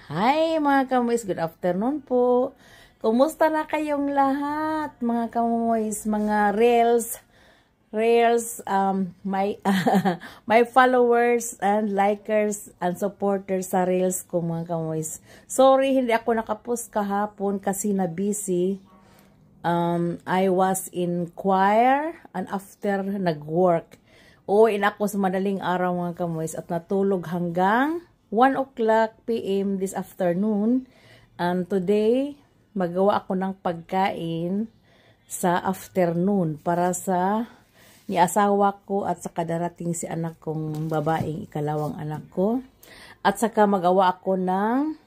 Hi mga kamoys, good afternoon po. Kumusta na kayong lahat mga kamoys, mga reels, my my followers and likers and supporters sa reels ko mga kamoys. Sorry hindi ako nakapost kahapon kasi na busy. I was in choir and after nag-work. Uwi na ako sa madaling araw mga kamoys at natulog hanggang 1 o'clock p.m. this afternoon. And today, magawa ako ng pagkain sa afternoon para sa ni asawa ko at saka darating si anak kong babaeng ikalawang anak ko. At saka magawa ako ng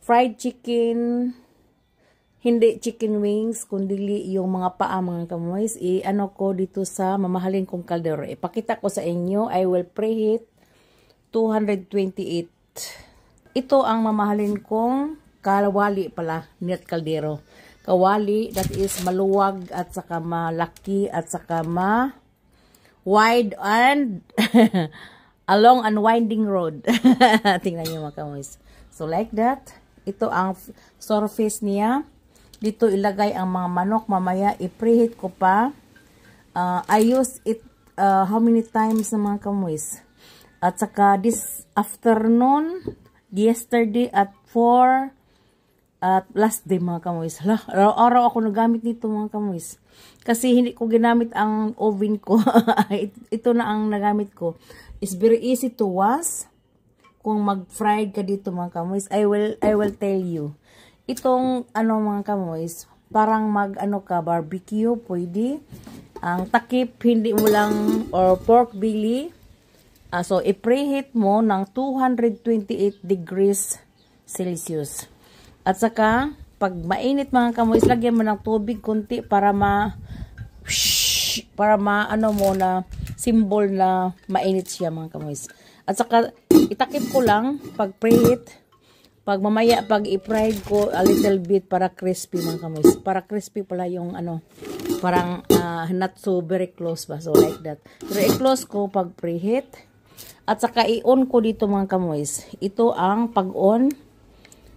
fried chicken, hindi chicken wings, kundi yung mga paa mga kamoys. Ano ko dito sa mamahalin kong kaldero. Ipakita ko sa inyo, I will preheat 228. Ito ang mamahalin kong kawali pala, net kaldero. Kawali that is maluwag at saka malaki at saka wide and along and winding road. Tingnan niyo mga kamoys. So like that, ito ang surface niya. Dito ilagay ang mga manok, mamaya i-preheat ko pa. I use it how many times na mga kamoys? At saka this afternoon, yesterday at 4, at last day mga kamoys. Araw-araw ako nagamit nito mga kamoys. Kasi hindi ko ginamit ang oven ko. Ito na ang nagamit ko. It's very easy to wash. Kung mag-fried ka dito mga kamoys, I will tell you. Itong mga kamoys, parang barbecue, pwede. Ang takip, hindi mo lang, or pork belly. So, i-preheat mo ng 228 degrees Celsius. At saka, pag mainit mga kamoys, lagyan mo ng tubig konti para na symbol na mainit siya mga kamoys. At saka, itakip ko lang pag preheat. Pag mamaya, pag i-fried ko a little bit para crispy mga kamoys. Para crispy pala yung parang not so very close ba. So, like that. Pero i-close ko pag preheat. At saka i-on ko dito mga kamoys. Ito ang pag-on.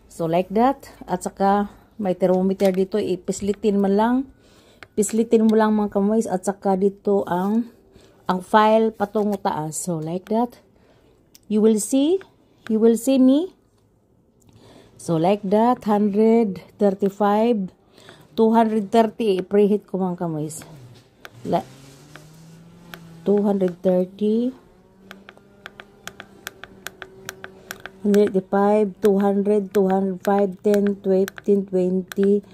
So like that. At saka may thermometer dito. Ipislitin mo lang. Pislitin mo lang mga kamoys. At saka dito ang file patungo taas. So like that. You will see me. So like that. 135. 230. I-preheat ko mga kamoys. 230. 105, 200, 205, 10, 15, 20,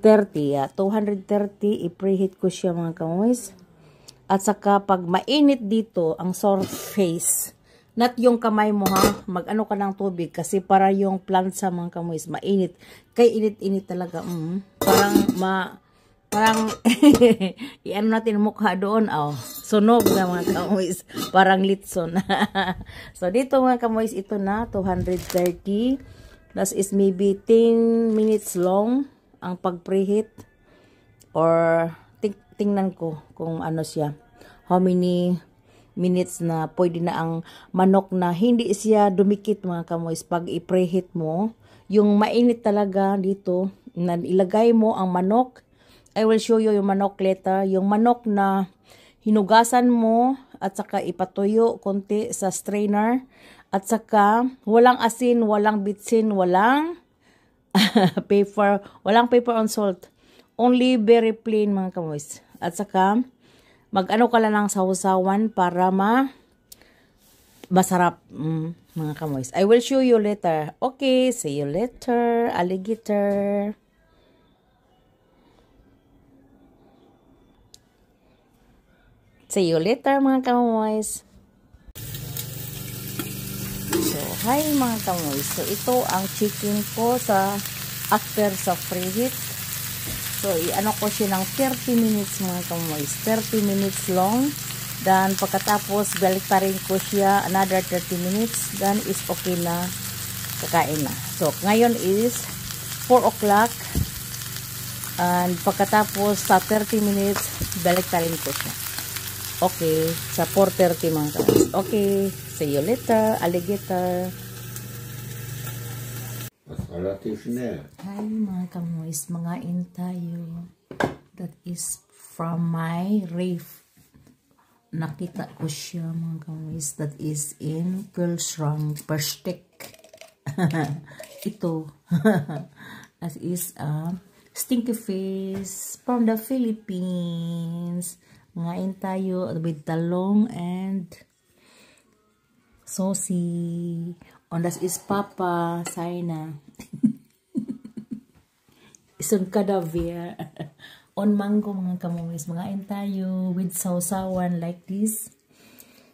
30. 230, i-preheat ko siya mga kamoys. At saka pag mainit dito, ang surface, not yung kamay mo ha, mag-ano ka ng tubig kasi para yung plansa mga kamoys, mainit. Kay init-init talaga. Parang i-ano natin mukha doon. Sunog na mga kamoys. Parang litson. So, dito mga kamoys, ito na, 230. That is maybe 10 minutes long ang pag-preheat. Or, tingnan ko kung ano siya. How many minutes na pwede na ang manok na hindi siya dumikit mga kamoys. Pag i-preheat mo, yung mainit talaga dito, na ilagay mo ang manok. I will show you yung manok later. Yung manok na hinugasan mo at saka ipatuyo konti sa strainer. At saka walang asin, walang bitsin, walang paper. Walang paper on salt. Only very plain mga kamoys. At saka mag-ano ka lang ng sausawan para masarap mga kamoys. I will show you later. Okay, see you later, alligator. See you later mga kamoys. So, hi mga kamoys. So, ito ang chicken ko after sa preheat. So, i-ano ko siya ng 30 minutes mga kamoys. 30 minutes long. Then, pagkatapos, baliktarin ko siya another 30 minutes. Then, is okay na. Kakain na. So, ngayon is 4 o'clock. And, pagkatapos, sa 30 minutes, baliktarin ko siya. Okay, sa 4:30 mga kamoys. Okay, see you later, alligator. Das ist relativ schnell. Hi mga kamoys, mga tayo. That is from my reef. Nakita ko siya mga kamoys. That is in Kühlschrank per stick. Ito. That is a stinky fish from the Philippines. Mga tayo with talong and saucy. On das is Papa Saina. Isun kadaver. On mango mga kamoys. Mga tayo with sausawan like this.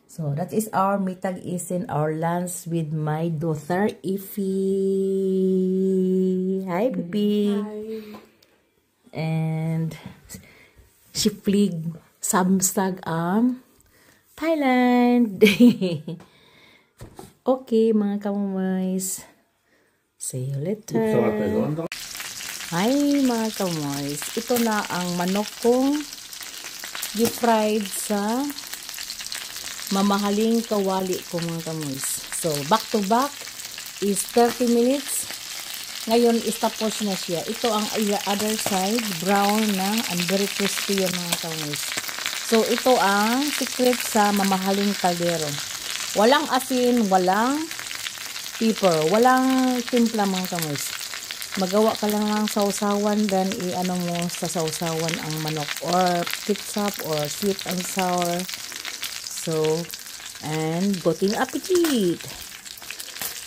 So that is our mitag isin our lunch with my daughter Ify. Hi Pipi. Hi. And she flig samstag Thailand. Okay, mga kamoys. See you later. Gibt's da was Besonderes? Hi, mga kamoys. Ito na ang manok kong fried sa mamahaling kawali ko, mga kamoys. So, back to back is 30 minutes. Ngayon, tapos na siya. Ito ang other side, brown na and very crispy yan, mga kamoys. So, ito ang secret sa mamahaling kaldero. Walang asin, walang pepper, walang timpla mga kamoys. Magawa ka lang ng sausawan, then i-ano mo sa sausawan ang manok or ketchup or sweet and sour. So, and guten appetit!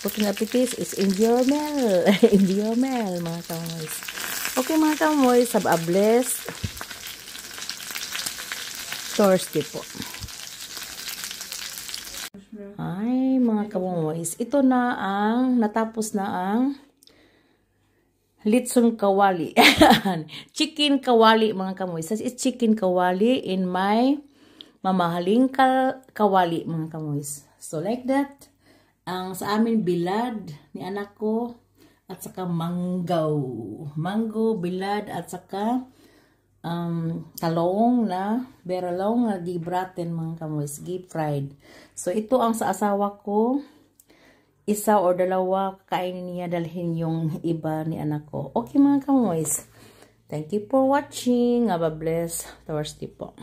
Guten appetit is in your meal. In your meal mga kamoys. Okay mga kamoys, have a blessed Thursday po. Ay, mga kamoys. Ito na ang, natapos na ang litson kawali. Chicken kawali, mga kamoys. This is chicken kawali in my mamahaling kawali, mga kamoys. So, like that. Ang sa amin, bilad ni anak ko at saka mango. Mango, bilad at saka talong na beralong na gibraten mga kamoys, fried. So ito ang sa asawa ko, isa or dalawa kainin niya, dalhin yung iba ni anak ko. Okay mga kamoys, thank you for watching. Have a blessed Thursday po.